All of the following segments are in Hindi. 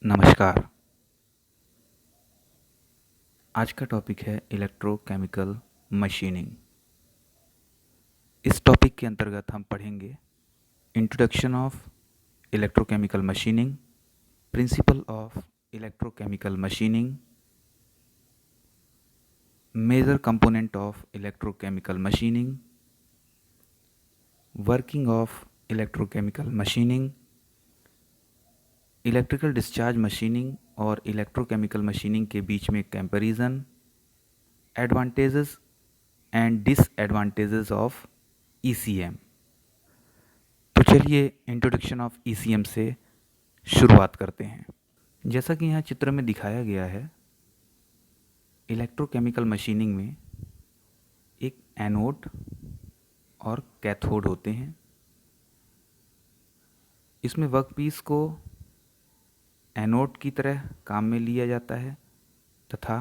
नमस्कार। आज का टॉपिक है इलेक्ट्रोकेमिकल मशीनिंग। इस टॉपिक के अंतर्गत हम पढ़ेंगे introduction of electrochemical machining, principle of electrochemical machining, major component of electrochemical machining, working of electrochemical machining, electrical discharge machining और इलेक्ट्रोकेमिकल मशीनिंग के बीच में comparison, advantages and disadvantages of ECM। तो चलिए इंट्रोडक्शन ऑफ ECM से शुरुआत करते हैं। जैसा कि यहाँ चित्र में दिखाया गया है, इलेक्ट्रोकेमिकल मशीनिंग में एक एनोड और कैथोड होते हैं। इसमें वर्कपीस को एनोड की तरह काम में लिया जाता है तथा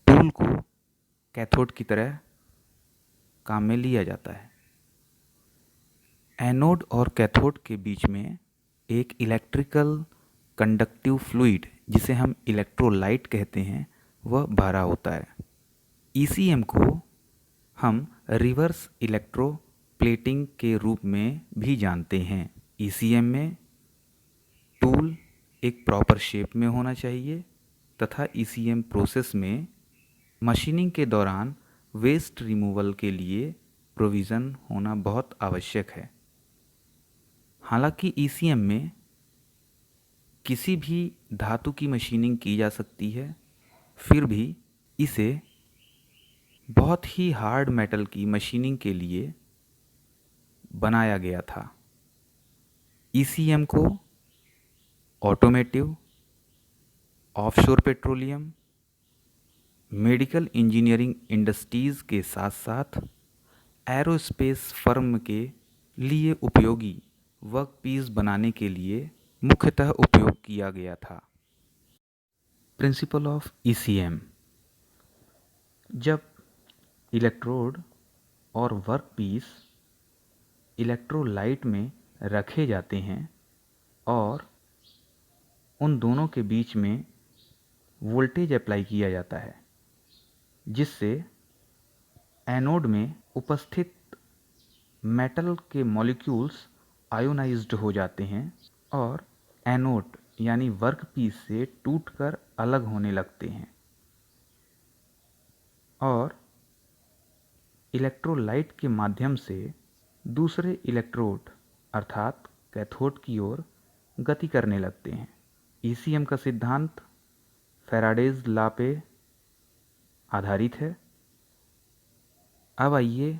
टूल को कैथोड की तरह काम में लिया जाता है। एनोड और कैथोड के बीच में एक इलेक्ट्रिकल कंडक्टिव फ्लूइड, जिसे हम इलेक्ट्रोलाइट कहते हैं, वह भरा होता है। ECM को हम रिवर्स इलेक्ट्रोप्लेटिंग के रूप में भी जानते हैं। ECM में टूल एक प्रॉपर शेप में होना चाहिए तथा ECM प्रोसेस में मशीनिंग के दौरान वेस्ट रिमूवल के लिए प्रोविज़न होना बहुत आवश्यक है। हालांकि ECM में किसी भी धातु की मशीनिंग की जा सकती है, फिर भी इसे बहुत ही हार्ड मेटल की मशीनिंग के लिए बनाया गया था। ECM को automotive, offshore petroleum, medical engineering industries के साथ साथ एरोस्पेस फर्म के लिए उपयोगी वर्कपीस बनाने के लिए मुख्यतः उपयोग किया गया था। प्रिंसिपल ऑफ ECM: जब इलेक्ट्रोड और वर्कपीस इलेक्ट्रोलाइट में रखे जाते हैं और उन दोनों के बीच में वोल्टेज अप्लाई किया जाता है, जिससे एनोड में उपस्थित मेटल के मॉलिक्यूल्स आयोनाइज्ड हो जाते हैं और एनोड यानी वर्कपीस से टूटकर अलग होने लगते हैं और इलेक्ट्रोलाइट के माध्यम से दूसरे इलेक्ट्रोड अर्थात कैथोड की ओर गति करने लगते हैं। ECM का सिद्धांत फैराडेज लॉ पे आधारित है। अब आइए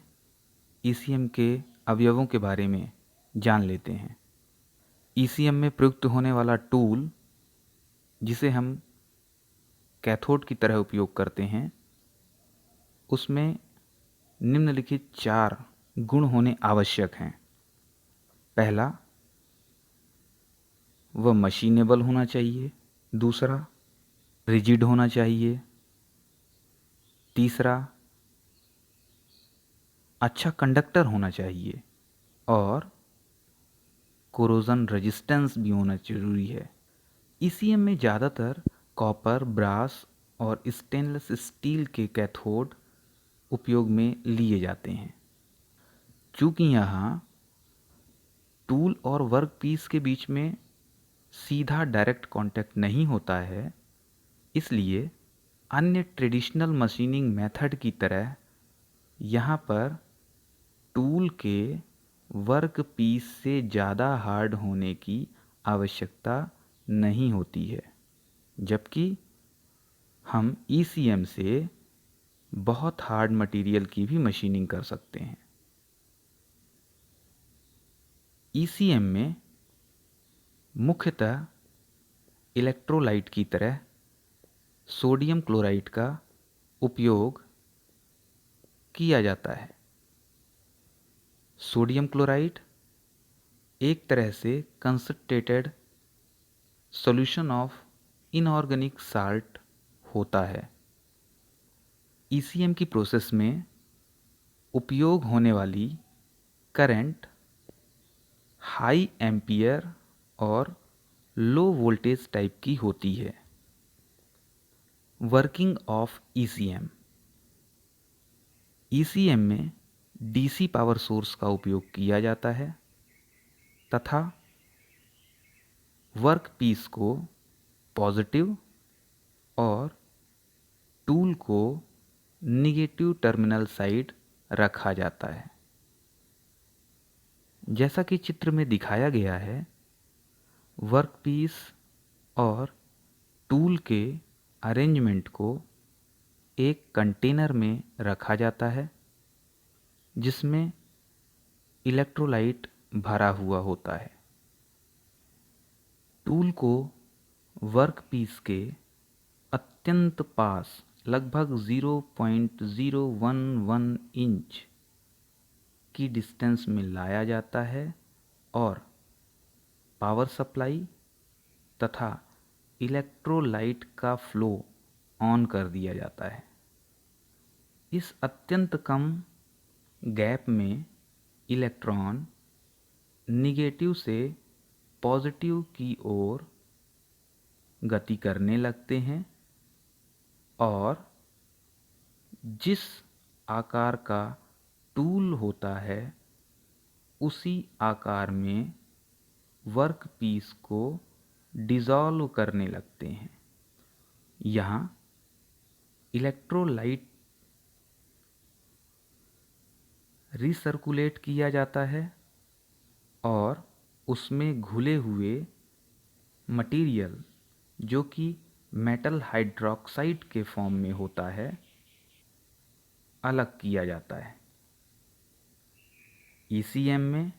ECM के अवयवों के बारे में जान लेते हैं। ECM में प्रयुक्त होने वाला टूल, जिसे हम कैथोड की तरह उपयोग करते हैं, उसमें निम्नलिखित 4 गुण होने आवश्यक हैं। पहला, वह मशीनेबल होना चाहिए। दूसरा, रिजिड होना चाहिए। तीसरा, अच्छा कंडक्टर होना चाहिए और कोरोजन रेजिस्टेंस भी होना जरूरी है। ECM में ज़्यादातर कॉपर, ब्रास और स्टेनलेस स्टील के कैथोड उपयोग में लिए जाते हैं। चूँकि यहाँ टूल और वर्कपीस के बीच में सीधा डायरेक्ट कांटेक्ट नहीं होता है, इसलिए अन्य ट्रेडिशनल मशीनिंग मेथड की तरह यहाँ पर टूल के वर्कपीस से ज़्यादा हार्ड होने की आवश्यकता नहीं होती है, जबकि हम ECM से बहुत हार्ड मटेरियल की भी मशीनिंग कर सकते हैं। ECM में मुख्यतः इलेक्ट्रोलाइट की तरह सोडियम क्लोराइड का उपयोग किया जाता है। सोडियम क्लोराइड एक तरह से concentrated solution of inorganic salt होता है। ECM की प्रोसेस में उपयोग होने वाली करंट हाई एम्पियर और लो वोल्टेज टाइप की होती है। Working of ECM. ईसीएम में डीसी पावर सोर्स का उपयोग किया जाता है तथा वर्क पीस को पॉजिटिव और टूल को निगेटिव टर्मिनल साइड रखा जाता है। जैसा कि चित्र में दिखाया गया है, वर्कपीस और टूल के अरेंजमेंट को एक कंटेनर में रखा जाता है जिसमें इलेक्ट्रोलाइट भरा हुआ होता है। टूल को वर्कपीस के अत्यंत पास लगभग 0.011 इंच की डिस्टेंस में लाया जाता है और पावर सप्लाई तथा इलेक्ट्रोलाइट का फ्लो ऑन कर दिया जाता है। इस अत्यंत कम गैप में इलेक्ट्रॉन निगेटिव से पॉजिटिव की ओर गति करने लगते हैं और जिस आकार का टूल होता है उसी आकार में वर्कपीस को डिसॉल्व करने लगते हैं। यहाँ इलेक्ट्रोलाइट रिसर्कुलेट किया जाता है और उसमें घुले हुए मटेरियल जो कि मेटल हाइड्रोक्साइड के फॉर्म में होता है अलग किया जाता है। ईसीएम में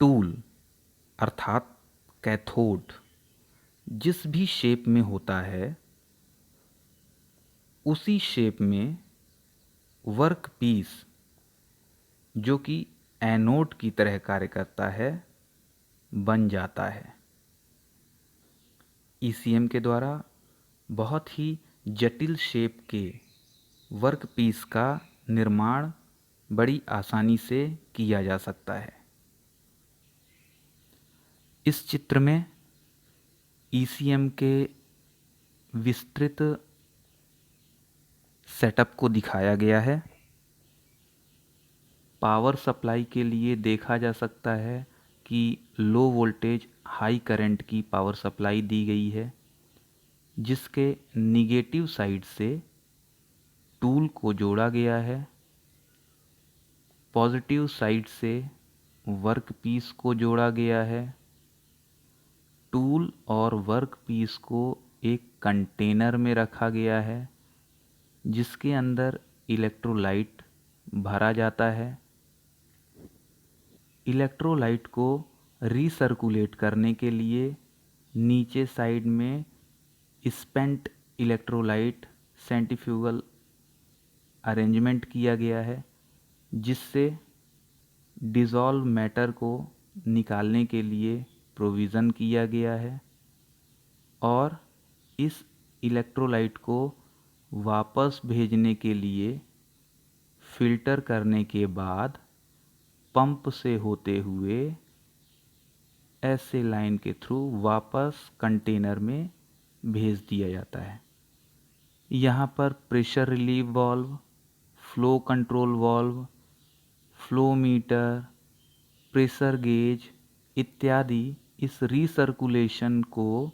टूल अर्थात कैथोड जिस भी शेप में होता है उसी शेप में वर्कपीस जो कि एनोड की तरह कार्य करता है बन जाता है। ईसीएम के द्वारा बहुत ही जटिल शेप के वर्कपीस का निर्माण बड़ी आसानी से किया जा सकता है। इस चित्र में ईसीएम के विस्तृत सेटअप को दिखाया गया है। पावर सप्लाई के लिए देखा जा सकता है कि लो वोल्टेज हाई करंट की पावर सप्लाई दी गई है जिसके निगेटिव साइड से टूल को जोड़ा गया है, पॉजिटिव साइड से वर्कपीस को जोड़ा गया है। टूल और वर्कपीस को एक कंटेनर में रखा गया है जिसके अंदर इलेक्ट्रोलाइट भरा जाता है। इलेक्ट्रोलाइट को रीसर्कुलेट करने के लिए नीचे साइड में स्पेंट इलेक्ट्रोलाइट सेंट्रीफ्यूगल अरेंजमेंट किया गया है जिससे डिसॉल्व मैटर को निकालने के लिए प्रोविज़न किया गया है और इस इलेक्ट्रोलाइट को वापस भेजने के लिए फिल्टर करने के बाद पंप से होते हुए ऐसे लाइन के थ्रू वापस कंटेनर में भेज दिया जाता है। यहाँ पर pressure relieve valve, flow control valve, flow meter, pressure gauge इत्यादि इस रीसर्कुलेशन को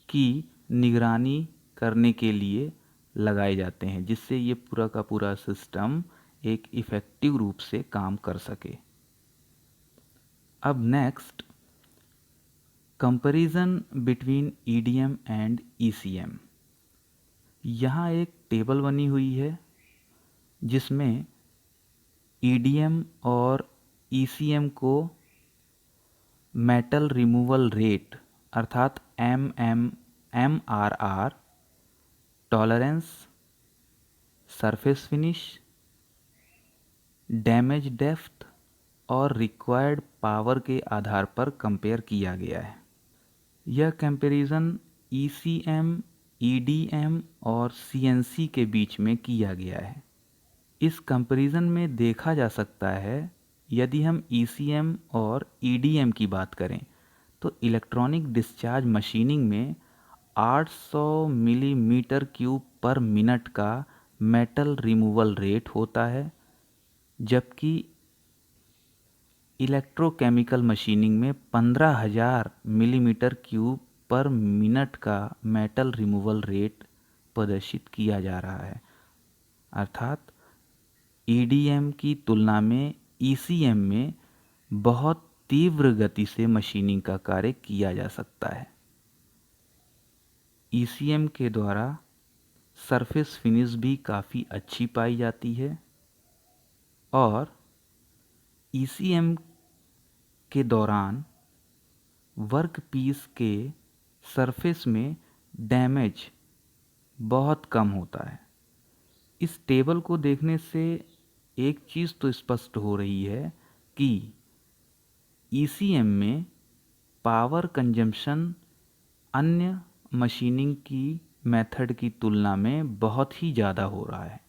की निगरानी करने के लिए लगाए जाते हैं जिससे ये पूरा का पूरा सिस्टम एक इफ़ेक्टिव रूप से काम कर सके। अब next comparison between EDM and ECM. यहाँ एक टेबल बनी हुई है जिसमें ईडीएम और ईसीएम को मेटल रिमूवल रेट अर्थात MRR, tolerance, surface finish, damage depth और रिक्वायर्ड पावर के आधार पर कंपेयर किया गया है। यह कंपैरिजन ECM, EDM और CNC के बीच में किया गया है। इस कंपैरिजन में देखा जा सकता है यदि हम ECM और EDM की बात करें तो इलेक्ट्रॉनिक डिस्चार्ज मशीनिंग में 800 मिलीमीटर क्यूब पर मिनट का मेटल रिमूवल रेट होता है, जबकि इलेक्ट्रोकेमिकल मशीनिंग में 15,000 मिलीमीटर क्यूब पर मिनट का मेटल रिमूवल रेट प्रदर्शित किया जा रहा है। अर्थात ईडीएम की तुलना में ईसीएम में बहुत तीव्र गति से मशीनिंग का कार्य किया जा सकता है। ईसीएम के द्वारा सरफेस फिनिश भी काफ़ी अच्छी पाई जाती है और ईसीएम के दौरान वर्क पीस के सरफेस में डैमेज बहुत कम होता है। इस टेबल को देखने से एक चीज़ तो स्पष्ट हो रही है कि ईसीएम में पावर कंजम्पशन अन्य मशीनिंग की मेथड की तुलना में बहुत ही ज़्यादा हो रहा है।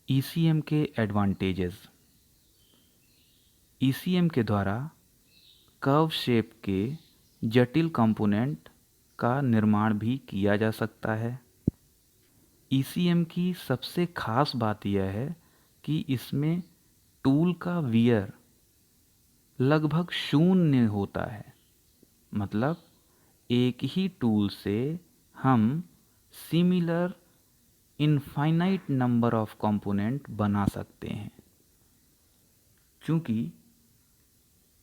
ईसीएम के एडवांटेजेस। ईसीएम के द्वारा कर्व शेप के जटिल कंपोनेंट का निर्माण भी किया जा सकता है। ईसीएम की सबसे खास बात यह है कि इसमें टूल का वियर लगभग शून्य होता है। मतलब एक ही टूल से हम similar infinite number of component बना सकते हैं। चूँकि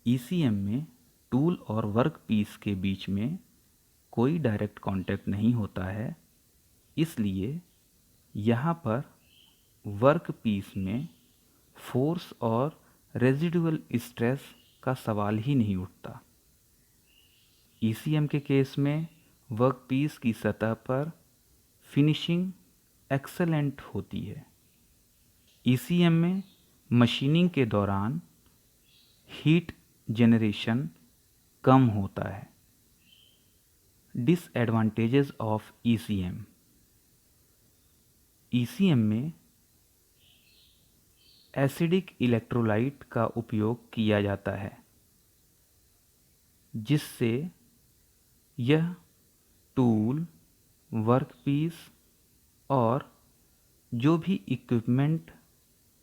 ईसीएम में टूल और वर्क पीस के बीच में कोई डायरेक्ट कांटेक्ट नहीं होता है, इसलिए यहाँ पर वर्क पीस में फोर्स और रेजिडुअल स्ट्रेस का सवाल ही नहीं उठता। ईसीएम के केस में वर्क पीस की सतह पर फिनिशिंग एक्सेलेंट होती है। ईसीएम में मशीनिंग के दौरान हीट जनरेशन कम होता है। Disadvantages of ECM. ईसीएम में एसिडिक इलेक्ट्रोलाइट का उपयोग किया जाता है, जिससे यह टूल, वर्कपीस और जो भी इक्विपमेंट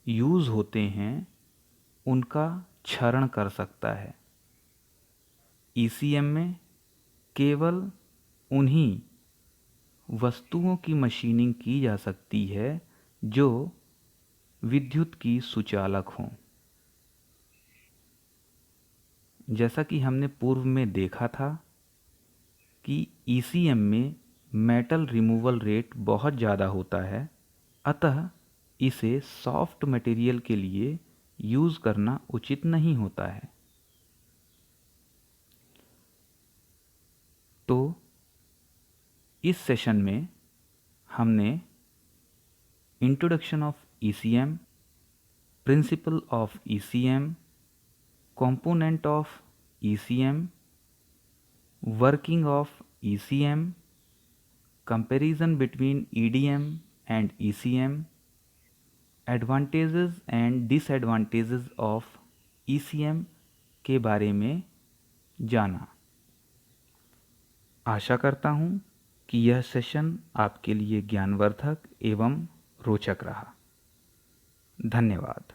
यूज़ होते हैं उनका क्षरण कर सकता है। ईसीएम में केवल उन्हीं वस्तुओं की मशीनिंग की जा सकती है जो विद्युत की सुचालक हों। जैसा कि हमने पूर्व में देखा था कि ईसीएम में मेटल रिमूवल रेट बहुत ज़्यादा होता है, अतः इसे सॉफ्ट मटेरियल के लिए यूज़ करना उचित नहीं होता है। तो इस सेशन में हमने introduction of ECM, principle of ECM, component of ECM, working of ECM, comparison between EDM and ECM, advantages and disadvantages of ECM के बारे में जाना। आशा करता हूँ कि यह सेशन आपके लिए ज्ञानवर्धक एवं रोचक रहा। धन्यवाद।